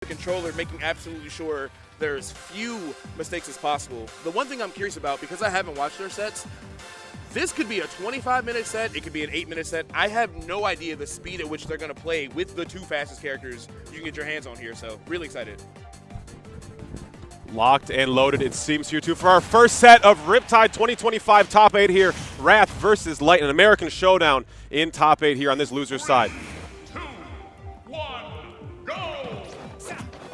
controller, making absolutely sure there's few mistakes as possible. The one thing I'm curious about, because I haven't watched their sets, this could be a 25-minute set, it could be an 8-minute set. I have no idea the speed at which they're going to play with the two fastest characters you can get your hands on here, so really excited. Locked and loaded, it seems here too, for our first set of Riptide 2025 Top 8 here. Wrath versus Light, an American showdown in Top 8 here on this loser's side. 2, 1, go!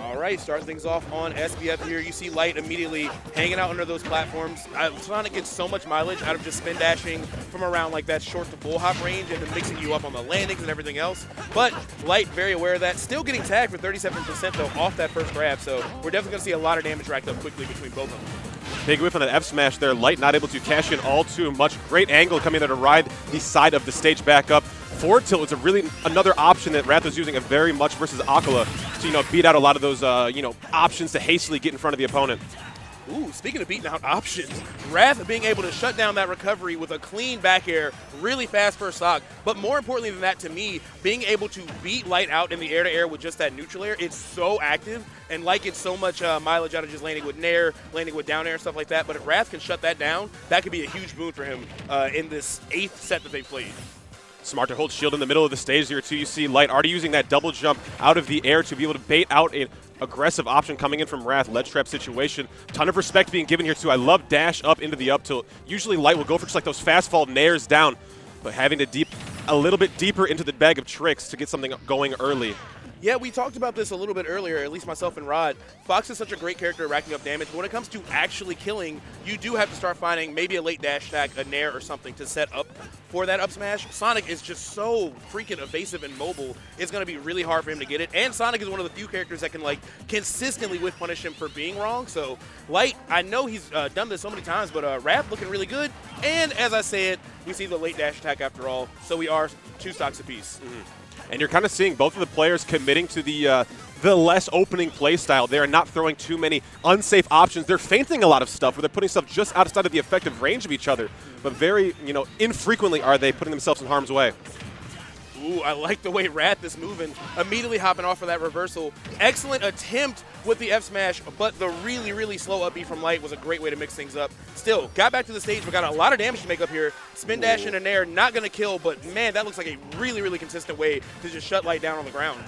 All right, starting things off on SBF here. You see Light immediately hanging out under those platforms. Sonic gets so much mileage out of just spin dashing from around like that short to full hop range and then mixing you up on the landings and everything else. But Light very aware of that. Still getting tagged for 37% though off that first grab. So we're definitely going to see a lot of damage racked up quickly between both of them. Big whiff on that F smash there. Light not able to cash in all too much. Great angle coming there to ride the side of the stage back up. Forward tilt is a really another option that Wrath is using very much versus Akala to beat out a lot of those options to hastily get in front of the opponent. Ooh, speaking of beating out options, Wrath being able to shut down that recovery with a clean back air, really fast first stock. But more importantly than that, to me, being able to beat Light out in the air-to-air with just that neutral air, it's so active. And Light gets so much mileage out of just landing with nair, landing with down air, and stuff like that. But if Wrath can shut that down, that could be a huge boon for him in this 8th set that they played. Smart to hold shield in the middle of the stage here too. You see Light already using that double jump out of the air to be able to bait out an aggressive option coming in from Wrath. Ledge trap situation. Ton of respect being given here too. I love dash up into the up tilt. Usually Light will go for just like those fast fall nairs down, but having to a little bit deeper into the bag of tricks to get something going early. Yeah, we talked about this a little bit earlier, at least myself and Rod. Fox is such a great character at racking up damage, but when it comes to actually killing, you do have to start finding maybe a late dash attack, a nair or something to set up for that up smash. Sonic is just so freaking evasive and mobile, it's going to be really hard for him to get it. And Sonic is one of the few characters that can consistently whiff punish him for being wrong. So Light, I know he's done this so many times, but Wrath looking really good. And as I said, we see the late dash attack after all, so we are 2 stocks apiece. And you're kind of seeing both of the players committing to the less opening play style. They are not throwing too many unsafe options. They're feinting a lot of stuff where they're putting stuff just outside of the effective range of each other. But very, infrequently are they putting themselves in harm's way. Ooh, I like the way Wrath is moving. Immediately hopping off for that reversal. Excellent attempt with the F smash, but the really, really slow up B from Light was a great way to mix things up. Still, got back to the stage, but got a lot of damage to make up here. Spin dash in an air, not going to kill, but man, that looks like a really, really consistent way to just shut Light down on the ground.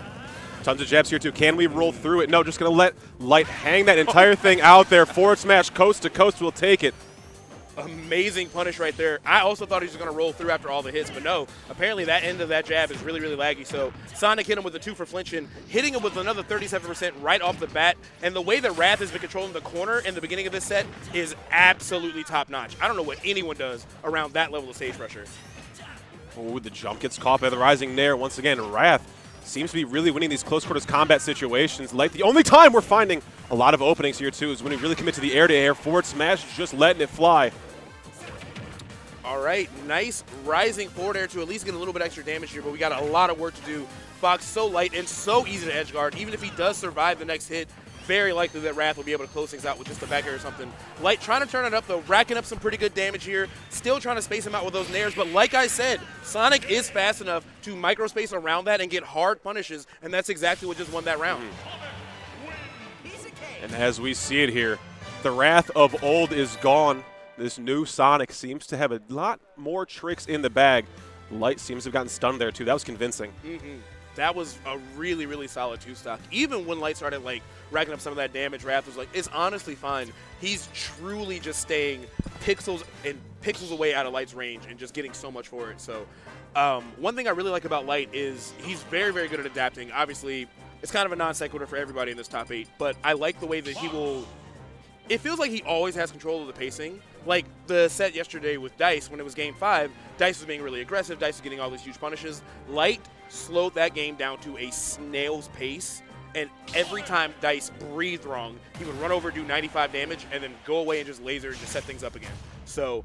Tons of jabs here too. Can we roll through it? No, just going to let Light hang that entire thing out there. Forward smash, coast to coast, will take it. Amazing punish right there. I also thought he was going to roll through after all the hits, but no. Apparently that end of that jab is really, really laggy. So Sonic hit him with the 2 for flinching, hitting him with another 37% right off the bat. And the way that Wrath has been controlling the corner in the beginning of this set is absolutely top-notch. I don't know what anyone does around that level of stage pressure. Oh, the jump gets caught by the rising nair. Once again, Wrath seems to be really winning these close quarters combat situations. Like the only time we're finding a lot of openings here too is when we really commit to the air-to-air. Forward smash, just letting it fly. All right, nice rising forward air to at least get a little bit extra damage here, but we got a lot of work to do. Fox so light and so easy to edge guard. Even if he does survive the next hit, very likely that Wrath will be able to close things out with just a back air or something. Light trying to turn it up though, racking up some pretty good damage here. Still trying to space him out with those nairs, but like I said, Sonic is fast enough to microspace around that and get hard punishes, and that's exactly what just won that round. And as we see it here, the Wrath of old is gone. This new Sonic seems to have a lot more tricks in the bag. Light seems to have gotten stunned there too. That was convincing. That was a really, really solid 2-stock. Even when Light started racking up some of that damage, Wrath was like, it's honestly fine. He's truly just staying pixels away out of Light's range and just getting so much for it. So one thing I really like about Light is he's very, very good at adapting. Obviously, it's kind of a non sequitur for everybody in this top 8, but I like the way that he will – it feels like he always has control of the pacing. Like the set yesterday with Dice, when it was game 5, Dice was being really aggressive. Dice was getting all these huge punishes. Light slowed that game down to a snail's pace, and every time Dice breathed wrong, he would run over, do 95 damage, and then go away and just laser and just set things up again. So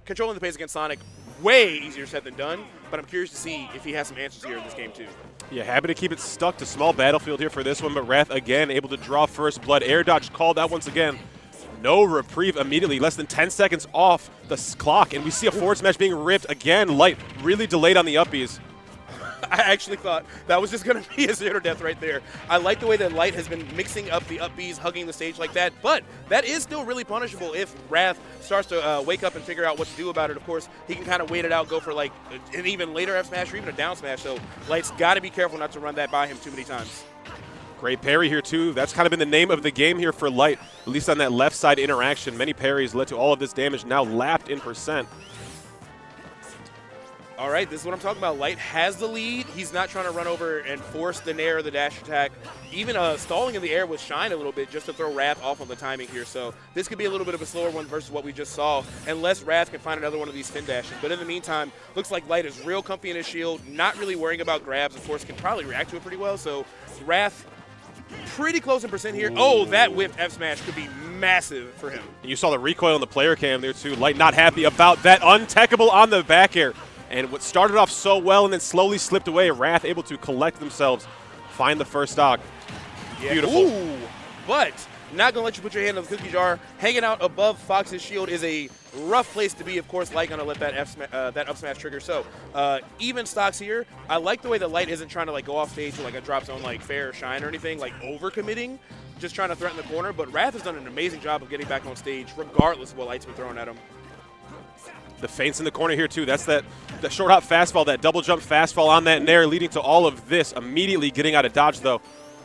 controlling the pace against Sonic, way easier said than done, but I'm curious to see if he has some answers here in this game too. Yeah, happy to keep it stuck to small battlefield here for this one, but Wrath again able to draw first blood. Air dodge called out once again. No reprieve immediately, less than 10 seconds off the clock, and we see a forward smash being ripped again. Light really delayed on the uppies. I actually thought that was just going to be a zero death right there. I like the way that Light has been mixing up the up Bs, hugging the stage like that, but that is still really punishable if Wrath starts to wake up and figure out what to do about it. Of course, he can kind of wait it out, go for like an even later F smash or even a down smash, so Light's got to be careful not to run that by him too many times. Great parry here, too. That's kind of been the name of the game here for Light, at least on that left side interaction. Many parries led to all of this damage now lapped in percent. All right, this is what I'm talking about. Light has the lead. He's not trying to run over and force the nair or the dash attack. Even stalling in the air with Shine a little bit just to throw Wrath off on the timing here. So this could be a little bit of a slower one versus what we just saw, unless Wrath can find another one of these fin dashes. But in the meantime, looks like Light is real comfy in his shield, not really worrying about grabs. Of course, can probably react to it pretty well. So Wrath pretty close in percent here. Oh, that whipped F smash could be massive for him. And you saw the recoil on the player cam there, too. Light not happy about that. Untechable on the back air. And what started off so well and then slowly slipped away, Wrath able to collect themselves, find the first stock. Yeah. Beautiful. Ooh, but not going to let you put your hand in the cookie jar. Hanging out above Fox's shield is a rough place to be. Of course, Light going to let that up smash trigger. So even stocks here. I like the way that Light isn't trying to like go off stage with like a drop zone like Fair or Shine or anything, like over-committing, just trying to threaten the corner. But Wrath has done an amazing job of getting back on stage regardless of what Light's been throwing at him. The feints in the corner here, too. That's the short hop fastball, that double jump fastball on that nair, leading to all of this. Immediately getting out of dodge, though,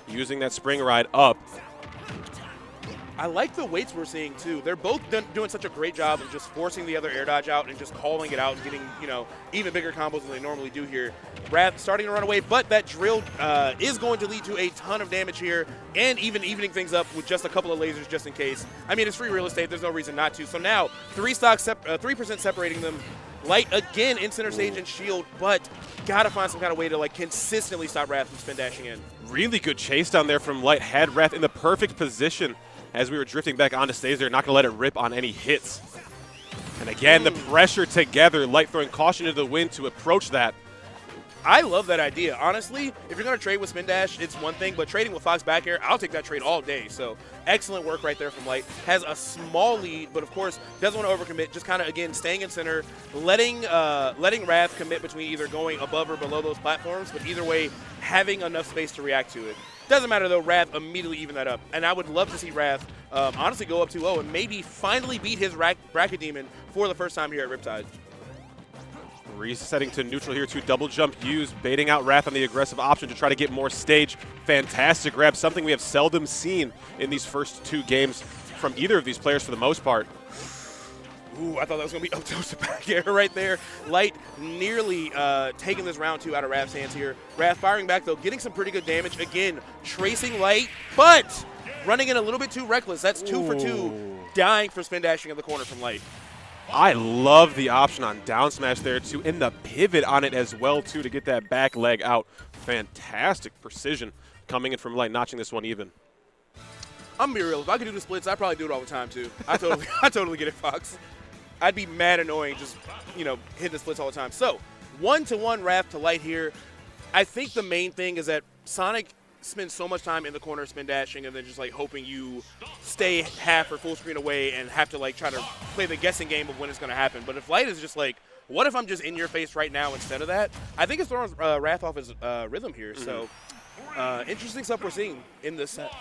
using that spring ride up. I like the weights we're seeing, too. They're both doing such a great job of just forcing the other air dodge out and just calling it out and getting, you know, even bigger combos than they normally do here. Wrath starting to run away, but that drill is going to lead to a ton of damage here and even evening things up with just a couple of lasers just in case. I mean, it's free real estate. There's no reason not to. So now 3% separating them. Light again in center stage and shield, but got to find some kind of way to like consistently stop Wrath from spin dashing in. Really good chase down there from Light. Had Wrath in the perfect position as we were drifting back onto stage there, not going to let it rip on any hits. And again, the pressure together, Light throwing caution into the wind to approach that. I love that idea. Honestly, if you're going to trade with spin dash, it's one thing, but trading with Fox back air, I'll take that trade all day. So excellent work right there from Light. Has a small lead, but of course doesn't want to overcommit. Just kind of, again, staying in center, letting Wrath commit between either going above or below those platforms, but either way, having enough space to react to it. Doesn't matter, though. Wrath immediately even that up. And I would love to see Wrath honestly go up 2-0 and maybe finally beat his bracket demon for the first time here at Riptide. Resetting to neutral here, to double jump used, baiting out Wrath on the aggressive option to try to get more stage. Fantastic grab, something we have seldom seen in these first two games from either of these players for the most part. Ooh, I thought that was going to be up to back air right there. Light nearly taking this round 2 out of Wrath's hands here. Wrath firing back, though, getting some pretty good damage. Again, tracing Light, but running in a little bit too reckless. That's 2 for 2, dying for spin dashing in the corner from Light. I love the option on down smash there, too, and the pivot on it as well, too, to get that back leg out. Fantastic precision coming in from Light, notching this one even. I'm going to be real. If I could do the splits, I'd probably do it all the time, too. I totally get it, Fox. I'd be mad annoying just, you know, hit the splits all the time. So, 1-to-1 Wrath to Light here. I think the main thing is that Sonic spends so much time in the corner spin dashing and then just, like, hoping you stay half or full screen away and have to, like, try to play the guessing game of when it's going to happen. But if Light is just, like, what if I'm just in your face right now instead of that? I think it's throwing Wrath off his rhythm here. So, interesting stuff we're seeing in this set.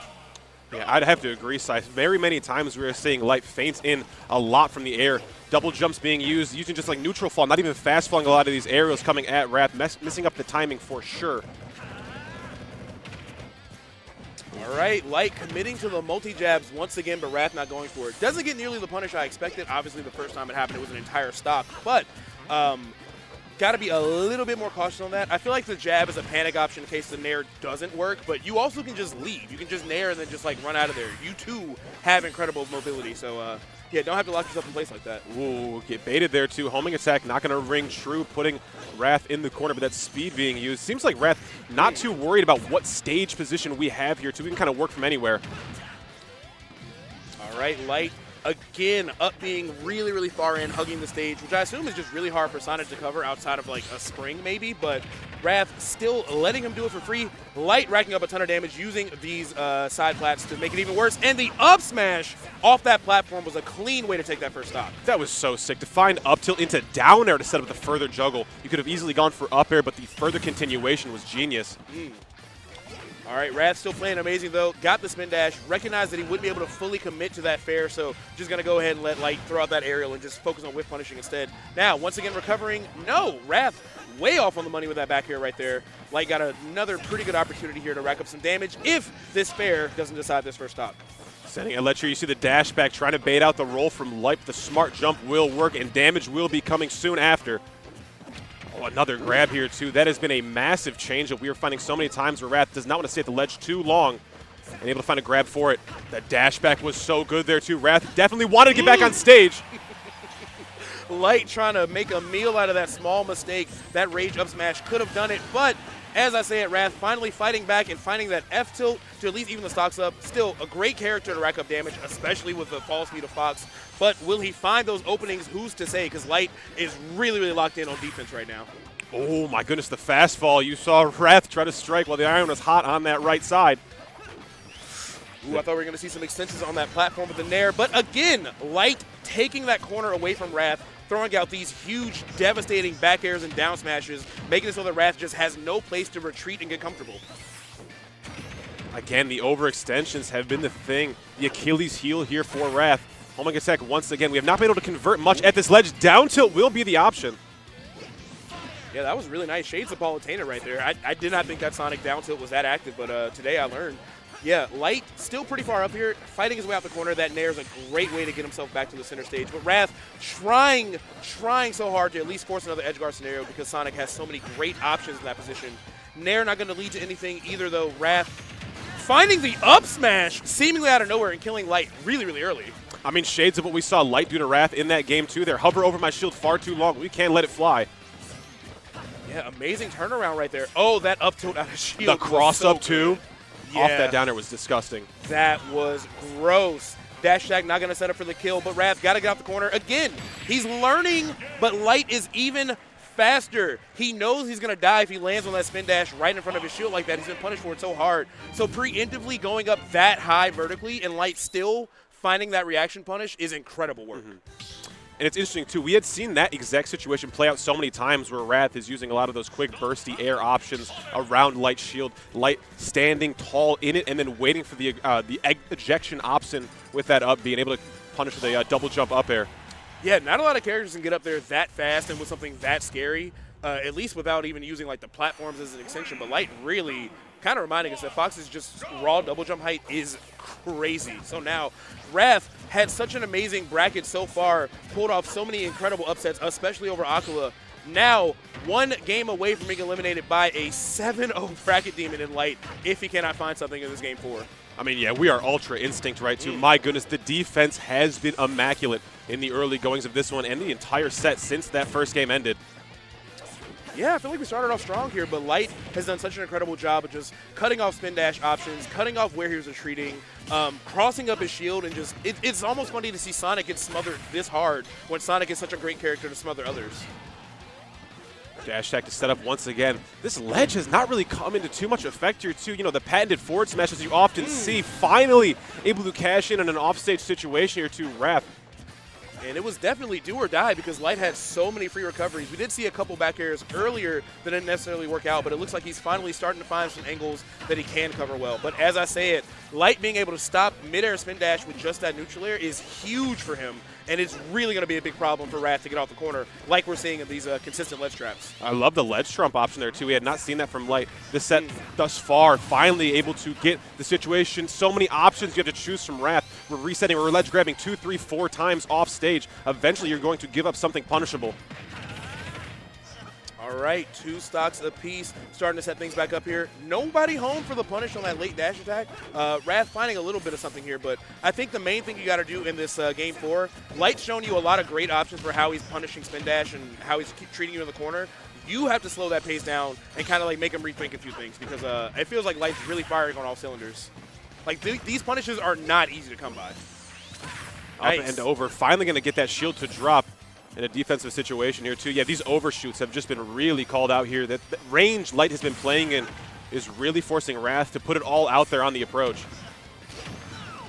Yeah, I'd have to agree, Scythe. Very many times we are seeing Light feints in a lot from the air. Double jumps being used, using just like neutral fall, not even fast falling a lot of these aerials coming at Wrath, missing up the timing for sure. All right, Light committing to the multi-jabs once again, but Wrath not going for it. Doesn't get nearly the punish I expected. Obviously, the first time it happened, it was an entire stock, but got to be a little bit more cautious on that. I feel like the jab is a panic option in case the nair doesn't work, but you also can just leave. You can just nair and then just like run out of there. You too have incredible mobility, so yeah, don't have to lock yourself in place like that. Ooh, get baited there too. Homing attack not going to ring true, putting Wrath in the corner, but that speed being used. Seems like Wrath not too worried about what stage position we have here too. We can kind of work from anywhere. All right, Light again, up being really, really far in, hugging the stage, which I assume is just really hard for Sonic to cover outside of like a spring maybe, but Wrath still letting him do it for free. Light racking up a ton of damage using these side plats to make it even worse, and the up smash off that platform was a clean way to take that first stock. That was so sick. To find up tilt into down air to set up the further juggle. You could have easily gone for up air, but the further continuation was genius. All right, Wrath still playing amazing, though. Got the spin dash, recognized that he wouldn't be able to fully commit to that fair, so just going to go ahead and let Light throw out that aerial and just focus on whiff punishing instead. Now, once again, recovering. No, Wrath way off on the money with that back air right there. Light got another pretty good opportunity here to rack up some damage if this fair doesn't decide this first stock. Sending Electro, you see the dash back, trying to bait out the roll from Light. The smart jump will work, and damage will be coming soon after. Oh, another grab here, too. That has been a massive change that we are finding so many times where Wrath does not want to stay at the ledge too long and able to find a grab for it. That dash back was so good there, too. Wrath definitely wanted to get back on stage. Light trying to make a meal out of that small mistake. That rage up smash could have done it, but as I say it, Wrath finally fighting back and finding that F tilt to at least even the stocks up. Still a great character to rack up damage, especially with the fall speed of Fox. But will he find those openings? Who's to say? Because Light is really, really locked in on defense right now. Oh my goodness, the fast fall. You saw Wrath try to strike while the iron was hot on that right side. Ooh, I thought we were going to see some extensions on that platform with the Nair. But again, Light taking that corner away from Wrath, throwing out these huge, devastating back airs and down smashes, making it so that Wrath just has no place to retreat and get comfortable. Again, the overextensions have been the thing, the Achilles heel here for Wrath. Oh my goodness, once again, we have not been able to convert much at this ledge. Down tilt will be the option. Yeah, that was really nice. Shades of Palutena right there. I did not think that Sonic down tilt was that active, but today I learned. Yeah, Light still pretty far up here, fighting his way out the corner. That Nair is a great way to get himself back to the center stage. But Wrath trying so hard to at least force another edge guard scenario because Sonic has so many great options in that position. Nair not going to lead to anything either, though. Wrath finding the up smash seemingly out of nowhere and killing Light really, really early. I mean, shades of what we saw Light do to Wrath in that game, too. They're hover over my shield far too long. We can't let it fly. Yeah, amazing turnaround right there. Oh, that up tilt out of shield. The cross up, too. Yeah. Off that downer was disgusting. That was gross. Dash tag not going to set up for the kill, but Wrath got to get off the corner. Again, he's learning, but Light is even faster. He knows he's going to die if he lands on that spin dash right in front of his shield like that. He's been punished for it so hard. So preemptively going up that high vertically and Light still finding that reaction punish is incredible work. And it's interesting, too. We had seen that exact situation play out so many times where Wrath is using a lot of those quick, bursty air options around Light's shield. Light standing tall in it and then waiting for the ejection option with that up, being able to punish with a double jump up air. Yeah, not a lot of characters can get up there that fast and with something that scary, at least without even using like the platforms as an extension. But Light really kind of reminding us that Fox's just raw double jump height is crazy. So now Wrath had such an amazing bracket so far, pulled off so many incredible upsets, especially over Aquila. Now, one game away from being eliminated by a 7-0 bracket demon in Light if he cannot find something in this game 4. I mean, yeah, we are Ultra Instinct, right, too. My goodness, the defense has been immaculate in the early goings of this one and the entire set since that first game ended. Yeah, I feel like we started off strong here, but Light has done such an incredible job of just cutting off spin dash options, cutting off where he was retreating, crossing up his shield, and just it's almost funny to see Sonic get smothered this hard when Sonic is such a great character to smother others. Dash attack to set up once again. This ledge has not really come into too much effect here, too. You know, the patented forward smashes you often see finally able to cash in an offstage situation here, too. Wrath. And it was definitely do or die because Light had so many free recoveries. We did see a couple back airs earlier that didn't necessarily work out, but it looks like he's finally starting to find some angles that he can cover well. But as I say it, Light being able to stop mid-air spin dash with just that neutral air is huge for him, and it's really going to be a big problem for Wrath to get off the corner like we're seeing in these consistent ledge traps. I love the ledge trump option there, too. We had not seen that from Light this set thus far. Finally able to get the situation. So many options you have to choose from Wrath. We're resetting, we're ledge grabbing 2, 3, 4 times off stage. Eventually, you're going to give up something punishable. All right, 2 stocks apiece, starting to set things back up here. Nobody home for the punish on that late dash attack. Wrath finding a little bit of something here, but I think the main thing you got to do in this game 4, Light's shown you a lot of great options for how he's punishing spin dash and how he's treating you in the corner. You have to slow that pace down and kind of like make him rethink a few things because it feels like Light's really firing on all cylinders. Like these punishes are not easy to come by. Up Nice. and over. Finally going to get that shield to drop in a defensive situation here, too. Yeah, these overshoots have just been really called out here. That range Light has been playing in is really forcing Wrath to put it all out there on the approach.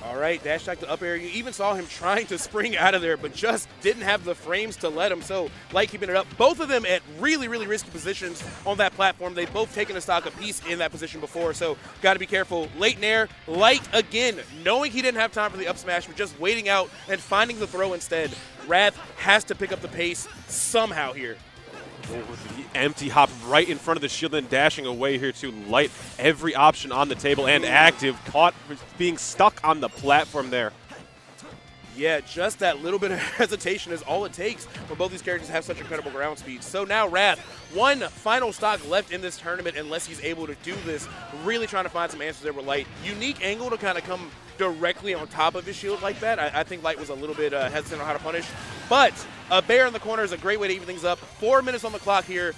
All right, dash attack to up air. You even saw him trying to spring out of there, but just didn't have the frames to let him. So Light keeping it up. Both of them at really, really risky positions on that platform. They've both taken a stock apiece in that position before, so got to be careful. Late nair, Light again, knowing he didn't have time for the up smash, but just waiting out and finding the throw instead. Wrath has to pick up the pace somehow here. Oh, the empty hop right in front of the shield and dashing away here to Light. Every option on the table and active. Caught being stuck on the platform there. Yeah, just that little bit of hesitation is all it takes when both these characters have such incredible ground speed. So now Wrath, one final stock left in this tournament unless he's able to do this. Really trying to find some answers there with Light. Unique angle to kind of come directly on top of his shield like that. I think Light was a little bit hesitant on how to punish. But a bear in the corner is a great way to even things up. 4 minutes on the clock here.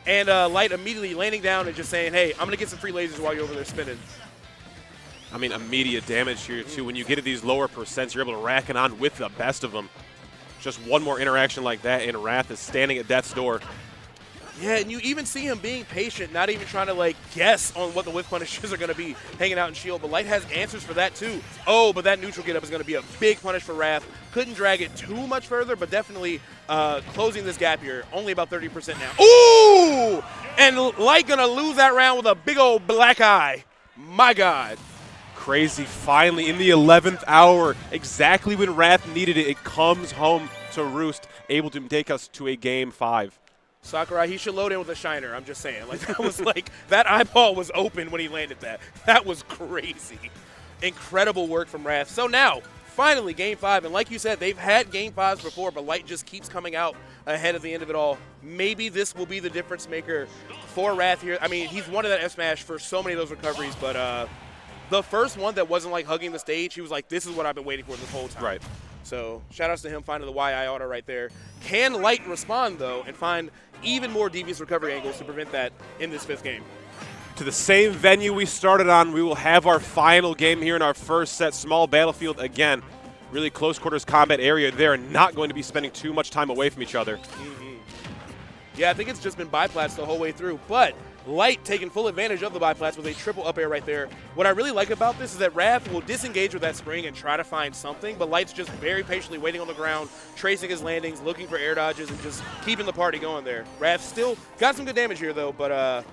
And Light immediately landing down and just saying, hey, I'm going to get some free lasers while you're over there spinning. I mean, immediate damage here, too. When you get to these lower percents, you're able to rack it on with the best of them. Just one more interaction like that, and Wrath is standing at death's door. Yeah, and you even see him being patient, not even trying to, like, guess on what the whiff punishes are going to be hanging out in shield. But Light has answers for that, too. Oh, but that neutral get-up is going to be a big punish for Wrath. Couldn't drag it too much further, but definitely closing this gap here. Only about 30% now. Ooh! And Light going to lose that round with a big old black eye. My God. Crazy, finally, in the 11th hour, exactly when Wrath needed it, it comes home to roost, able to take us to a Game 5. Sakurai, he should load in with a shiner. I'm just saying. Like, that was like, that eyeball was open when he landed that. That was crazy. Incredible work from Wrath. So now, finally, Game 5. And like you said, they've had Game 5s before, but Light just keeps coming out ahead at the end of it all. Maybe this will be the difference maker for Wrath here. I mean, he's wanted that F smash for so many of those recoveries, but the first one that wasn't like hugging the stage, he was like, this is what I've been waiting for this whole time. Right. So shout outs to him finding the YI auto right there. Can Light respond, though, and find even more devious recovery angles to prevent that in this 5th game? To the same venue we started on, we will have our final game here in our first set. Small battlefield again. Really close quarters combat area. They're not going to be spending too much time away from each other. Yeah, I think it's just been biplats the whole way through, but Light taking full advantage of the biplats with a triple up air right there. What I really like about this is that Wrath will disengage with that spring and try to find something, but Light's just very patiently waiting on the ground, tracing his landings, looking for air dodges, and just keeping the party going there. Wrath still got some good damage here, though, but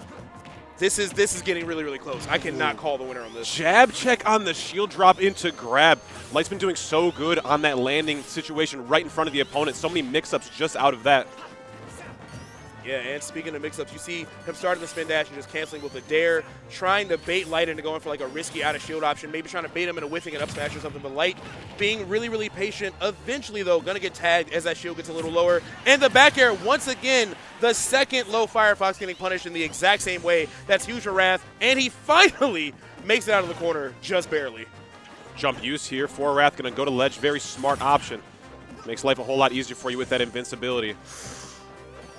this is getting really, really close. I cannot call the winner on this. Jab check on the shield drop into grab. Light's been doing so good on that landing situation right in front of the opponent. So many mix-ups just out of that. Yeah, and speaking of mix-ups, you see him starting the spin dash and just canceling with a dare, trying to bait Light into going for like a risky out-of-shield option, maybe trying to bait him into whiffing an up smash or something, but Light being really, really patient. Eventually, though, going to get tagged as that shield gets a little lower. And the back air, once again, the second low Firefox getting punished in the exact same way. That's huge for Wrath, and he finally makes it out of the corner, just barely. Jump use here for Wrath, going to go to ledge. Very smart option. Makes life a whole lot easier for you with that invincibility.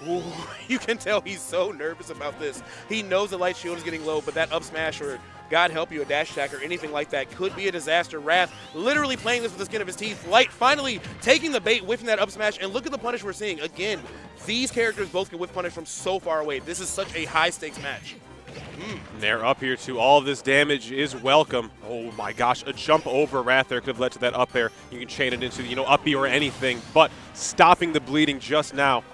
Ooh, you can tell he's so nervous about this. He knows the Light shield is getting low, but that up smash or, God help you, a dash attack or anything like that could be a disaster. Wrath literally playing this with the skin of his teeth. Light finally taking the bait, whiffing that up smash, and look at the punish we're seeing. Again, these characters both can whiff punish from so far away. This is such a high-stakes match. They're up here too. All of this damage is welcome. Oh my gosh, a jump over Wrath there could have led to that up air. You can chain it into, up B or anything, but stopping the bleeding just now.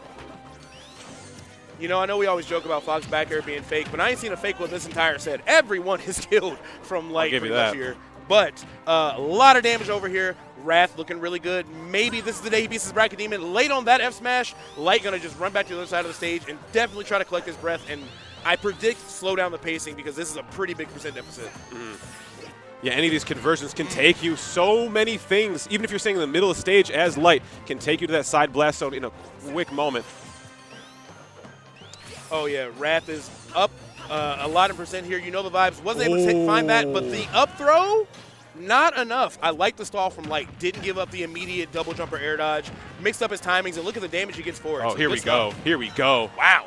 You know, I know we always joke about Fox back air being fake, but I ain't seen a fake one this entire set. Everyone is killed from Light pretty much here. But a lot of damage over here. Wrath looking really good. Maybe this is the day he beats his Bracket Demon. Late on that F smash, Light going to just run back to the other side of the stage and definitely try to collect his breath. And I predict slow down the pacing because this is a pretty big percent deficit. Yeah, any of these conversions can take you so many things. Even if you're staying in the middle of the stage as Light, can take you to that side blast zone in a quick moment. Oh, yeah, Wrath is up a lot of percent here. You know the vibes. Wasn't able to find that, but the up throw, not enough. I like the stall from Light. Didn't give up the immediate double jumper air dodge. Mixed up his timings, and look at the damage he gets for it. Oh, here we go. Here we go. Wow.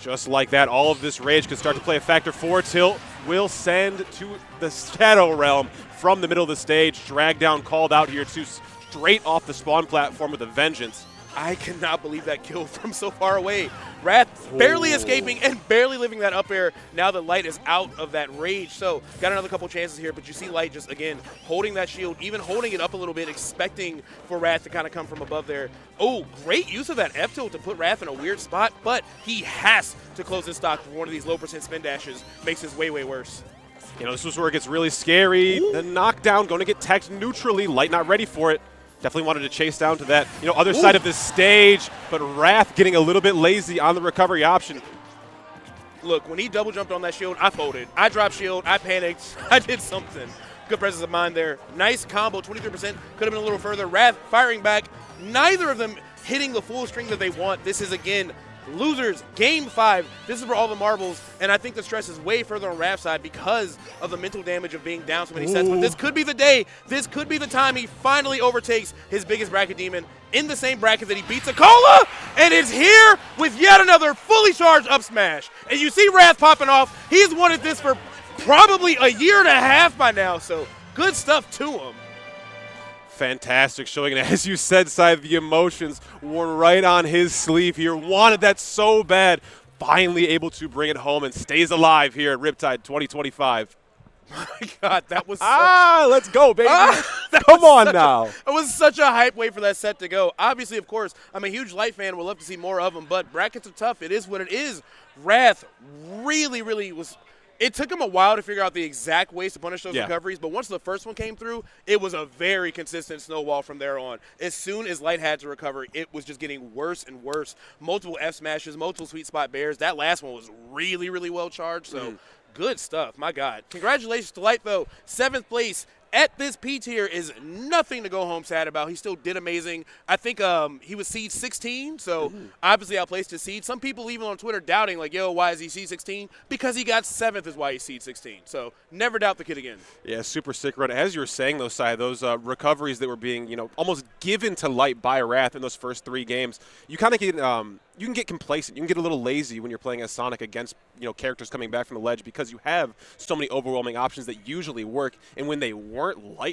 Just like that, all of this rage could start to play a factor. Forward tilt will send to the Shadow Realm from the middle of the stage. Drag down called out here too, straight off the spawn platform with a vengeance. I cannot believe that kill from so far away. Wrath barely escaping and barely living that up air now that Light is out of that rage. So got another couple chances here, but you see Light just, again, holding that shield, even holding it up a little bit, expecting for Wrath to kind of come from above there. Oh, great use of that F-tilt to put Wrath in a weird spot, but he has to close his stock for one of these low percent spin dashes. Makes his way, way worse. You know, this was where it gets really scary. Ooh. The knockdown going to get teched neutrally. Light not ready for it. Definitely wanted to chase down to that, other side of the stage, but Wrath getting a little bit lazy on the recovery option. Look, when he double jumped on that shield, I folded. I dropped shield, I panicked, I did something. Good presence of mind there. Nice combo, 23%, could have been a little further. Wrath firing back, neither of them hitting the full string that they want. This is, again, losers, game 5. This is for all the marbles, and I think the stress is way further on Wrath's side because of the mental damage of being down so many sets. But this could be the day, this could be the time he finally overtakes his biggest bracket demon in the same bracket that he beats Akola, and it's here with yet another fully charged up smash. And you see Wrath popping off. He's wanted this for probably a year and a half by now, so good stuff to him. Fantastic showing, and as you said, Sai, the emotions worn right on his sleeve here. Wanted that so bad. Finally able to bring it home and stays alive here at Riptide 2025. My God, that was let's go, baby. Come on now. It was such a hype way for that set to go. Obviously, of course, I'm a huge Light fan. We'll love to see more of them, but brackets are tough. It is what it is. Wrath really, really was – it took him a while to figure out the exact ways to punish those recoveries, but once the first one came through, it was a very consistent snowball from there on. As soon as Light had to recover, it was just getting worse and worse. Multiple F smashes, multiple sweet spot bears. That last one was really, really well charged, so good stuff. My God. Congratulations to Light, though. 7th place at this P tier is nothing to go home sad about. He still did amazing. I think he was seed 16, so obviously outplaced his seed. Some people even on Twitter doubting, like, yo, why is he seed 16? Because he got 7th is why he's seed 16. So never doubt the kid again. Yeah, super sick run. As you were saying, though, Sai, those recoveries that were being, almost given to Light by Wrath in those first 3 games, you kind of get you can get complacent. You can get a little lazy when you're playing as Sonic against characters coming back from the ledge because you have so many overwhelming options that usually work. And when they weren't, Light